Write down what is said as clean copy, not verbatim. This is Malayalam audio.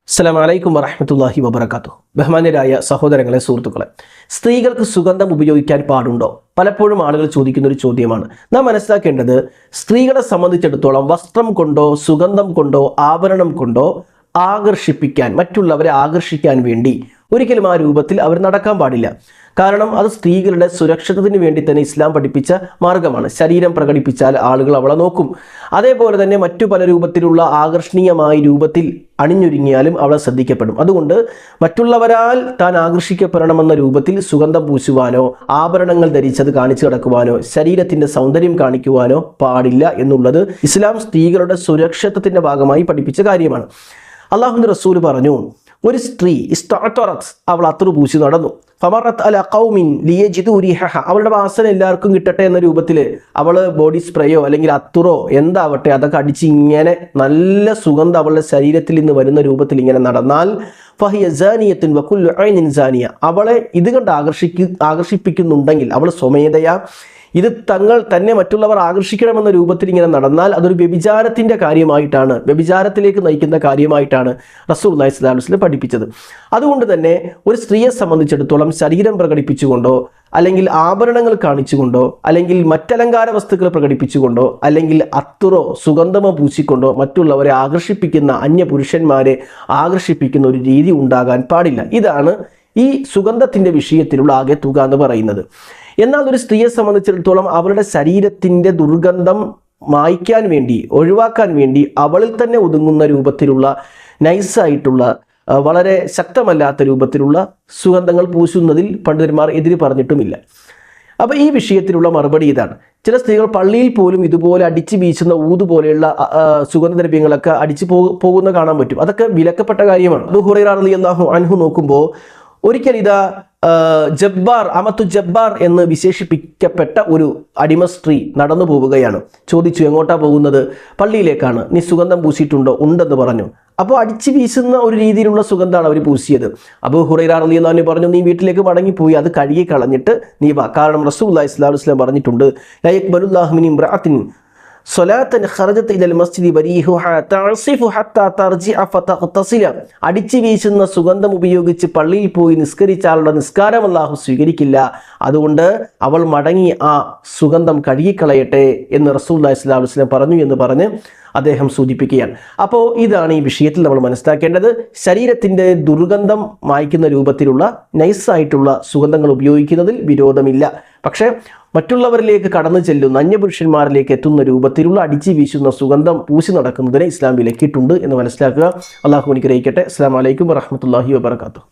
അസ്സലാമു അലൈക്കും വറഹ്മത്തുള്ളാഹി വബറകാതുഹു. ബഹുമാന്യരായ സഹോദരങ്ങളെ, സുഹൃത്തുക്കളെ, സ്ത്രീകൾക്ക് സുഗന്ധം ഉപയോഗിക്കാൻ പാടുണ്ടോ? പലപ്പോഴും ആളുകൾ ചോദിക്കുന്ന ഒരു ചോദ്യമാണ്. നാം മനസ്സിലാക്കേണ്ടത്, സ്ത്രീകളെ സംബന്ധിച്ചിടത്തോളം വസ്ത്രം കൊണ്ടോ സുഗന്ധം കൊണ്ടോ ആഭരണം കൊണ്ടോ ആകർഷിപ്പിക്കാൻ, മറ്റുള്ളവരെ ആകർഷിക്കാൻ വേണ്ടി ഒരിക്കലും ആ രൂപത്തിൽ അവർ നടക്കാൻ പാടില്ല. കാരണം അത് സ്ത്രീകളുടെ സുരക്ഷിതത്തിന് വേണ്ടി തന്നെ ഇസ്ലാം പഠിപ്പിച്ച മാർഗമാണ്. ശരീരം പ്രകടിപ്പിച്ചാൽ ആളുകൾ അവളെ നോക്കും. അതേപോലെ തന്നെ മറ്റു പല രൂപത്തിലുള്ള ആകർഷണീയമായ രൂപത്തിൽ അണിഞ്ഞൊരുങ്ങിയാലും അവളെ ശ്രദ്ധിക്കപ്പെടും. അതുകൊണ്ട് മറ്റുള്ളവരാൽ താൻ ആകർഷിക്കപ്പെടണമെന്ന രൂപത്തിൽ സുഗന്ധം പൂശുവാനോ ആഭരണങ്ങൾ ധരിച്ചത് കാണിച്ചു കിടക്കുവാനോ ശരീരത്തിൻ്റെ സൗന്ദര്യം കാണിക്കുവാനോ പാടില്ല എന്നുള്ളത് ഇസ്ലാം സ്ത്രീകളുടെ സുരക്ഷിതത്തിൻ്റെ ഭാഗമായി പഠിപ്പിച്ച കാര്യമാണ്. അല്ലാഹുവിൻ്റെ റസൂൽ പറഞ്ഞു, ഒരു സ്ത്രീ അവൾ അത്തർ പൂശി നടന്നു. ഫമറത്ത് അല ഖൗമിൻ ലിയജിദു റിഹഹ, അവളുടെ വാസന എല്ലാവർക്കും കിട്ടട്ടെ എന്ന രൂപത്തിൽ അവൾ ബോഡി സ്പ്രേയോ അല്ലെങ്കിൽ അത്തുറോ എന്താവട്ടെ അതൊക്കെ അടിച്ച് ഇങ്ങനെ നല്ല സുഗന്ധം അവളുടെ ശരീരത്തിൽ നിന്ന് വരുന്ന രൂപത്തിൽ ഇങ്ങനെ നടന്നാൽ ഫഹിയ സാനിയത്തുൻ വകുല്ലു ഐനിൻ സാനിയ, അവളെ ഇത് കണ്ട് ആകർഷിപ്പിക്കുന്നുണ്ടെങ്കിൽ അവൾ സ്വമേധയാ ഇത് തന്നെ മറ്റുള്ളവർ ആകർഷിക്കണമെന്ന രൂപത്തിൽ ഇങ്ങനെ നടന്നാൽ അതൊരു വ്യഭിചാരത്തിൻ്റെ കാര്യമായിട്ടാണ്, വ്യഭിചാരത്തിലേക്ക് നയിക്കുന്ന കാര്യമായിട്ടാണ് റസൂലുള്ളാഹി സ്വല്ലല്ലാഹു അലൈഹി വസല്ലം പഠിപ്പിച്ചത്. അതുകൊണ്ട് തന്നെ ഒരു സ്ത്രീയെ സംബന്ധിച്ചിടത്തോളം ശരീരം പ്രകടിപ്പിച്ചുകൊണ്ടോ അല്ലെങ്കിൽ ആഭരണങ്ങൾ കാണിച്ചുകൊണ്ടോ അല്ലെങ്കിൽ മറ്റലങ്കാര വസ്തുക്കൾ പ്രകടിപ്പിച്ചുകൊണ്ടോ അല്ലെങ്കിൽ അത്തുറോ സുഗന്ധമോ പൂശിക്കൊണ്ടോ മറ്റുള്ളവരെ ആകർഷിപ്പിക്കുന്ന, അന്യപുരുഷന്മാരെ ആകർഷിപ്പിക്കുന്ന ഒരു രീതി ഉണ്ടാകാൻ പാടില്ല. ഇതാണ് ഈ സുഗന്ധത്തിൻ്റെ വിഷയത്തിലുള്ള ആകെ തുക എന്ന് പറയുന്നത്. എന്നാൽ ഒരു സ്ത്രീയെ സംബന്ധിച്ചിടത്തോളം അവളുടെ ശരീരത്തിൻ്റെ ദുർഗന്ധം മായ്ക്കാൻ വേണ്ടി, ഒഴിവാക്കാൻ വേണ്ടി അവളിൽ തന്നെ ഒതുങ്ങുന്ന രൂപത്തിലുള്ള നൈസായിട്ടുള്ള, വളരെ ശക്തമല്ലാത്ത രൂപത്തിലുള്ള സുഗന്ധങ്ങൾ പൂശുന്നതിൽ പണ്ഡിതന്മാർ എതിര് പറഞ്ഞിട്ടുമില്ല. അപ്പോൾ ഈ വിഷയത്തിലുള്ള മറുപടി ഇതാണ്. ചില സ്ത്രീകൾ പള്ളിയിൽ പോലും ഇതുപോലെ അടിച്ചു വീശുന്ന ഊത് പോലെയുള്ള സുഗന്ധദ്രവ്യങ്ങളൊക്കെ അടിച്ചു പോകുന്ന കാണാൻ പറ്റും. അതൊക്കെ വിലക്കപ്പെട്ട കാര്യമാണ്. അബൂ ഹുറൈറ റളിയല്ലാഹു അൻഹു നോക്കുമ്പോൾ ഒരിക്കൽ ഇതാ ജബ്ബാർ, അമത്തു ജബ്ബാർ എന്ന് വിശേഷിപ്പിക്കപ്പെട്ട ഒരു അടിമ സ്ത്രീ നടന്നു പോവുകയാണ്. ചോദിച്ചു, എങ്ങോട്ടാ പോകുന്നത്? പള്ളിയിലേക്കാണ്. നീ സുഗന്ധം പൂശിയിട്ടുണ്ടോ? ഉണ്ടെന്ന് പറഞ്ഞു. അപ്പോൾ അടിച്ചു വീശുന്ന ഒരു രീതിയിലുള്ള സുഗന്ധമാണ് അവർ പൂശിയത്. അബൂ ഹുറൈറ റളിയല്ലാഹു അൻഹു പറഞ്ഞു, നീ വീട്ടിലേക്ക് മടങ്ങിപ്പോയി അത് കഴുകി കളഞ്ഞിട്ട് നീ വാ. കാരണം റസൂലുള്ളാഹി സ്വല്ലല്ലാഹു അലൈഹി വസല്ലം പറഞ്ഞിട്ടുണ്ട്, ലാ യഖ്ബലുല്ലാഹു മിൻ ഇംറഅത്തിൻ സ്വലാത്തൻ ഖറജത ഇലൽ മസ്ജിദി ബരീഹുഹ തഅസിഫു ഹത്താ തർജിഅ ഫതഗ്തസില, അടിച്ചു വീശുന്ന സുഗന്ധം ഉപയോഗിച്ച് പള്ളിയിൽ പോയി നിസ്കരിച്ചാലുള്ള നിസ്കാരം അല്ലാഹു സ്വീകരിക്കില്ല. അതുകൊണ്ട് അവൾ മടങ്ങി ആ സുഗന്ധം കഴുകിക്കളയട്ടെ എന്ന് റസൂലുള്ളാഹി സ്വല്ലല്ലാഹു അലൈഹി വസല്ലം പറഞ്ഞു എന്ന് പറഞ്ഞ് അദ്ദേഹം സൂചിപ്പിക്കുകയാണ്. അപ്പോൾ ഇതാണ് ഈ വിഷയത്തിൽ നമ്മൾ മനസ്സിലാക്കേണ്ടത്. ശരീരത്തിൻ്റെ ദുർഗന്ധം മായ്ക്കുന്ന രൂപത്തിലുള്ള നൈസായിട്ടുള്ള സുഗന്ധങ്ങൾ ഉപയോഗിക്കുന്നതിൽ വിരോധമില്ല. പക്ഷേ മറ്റുള്ളവരിലേക്ക് കടന്നു ചെല്ലുന്ന, അന്യപുരുഷന്മാരിലേക്ക് എത്തുന്ന രൂപത്തിലുള്ള അടിച്ചു വീശുന്ന സുഗന്ധം പൂശി നടക്കുന്നതിനെ ഇസ്ലാം വിലക്കിയിട്ടുണ്ട് എന്ന് മനസ്സിലാക്കുക. അള്ളാഹു അനുഗ്രഹിക്കട്ടെ. അസ്സലാമു അലൈക്കും വറഹ്മത്തുള്ളാഹി വബറകാതുഹു.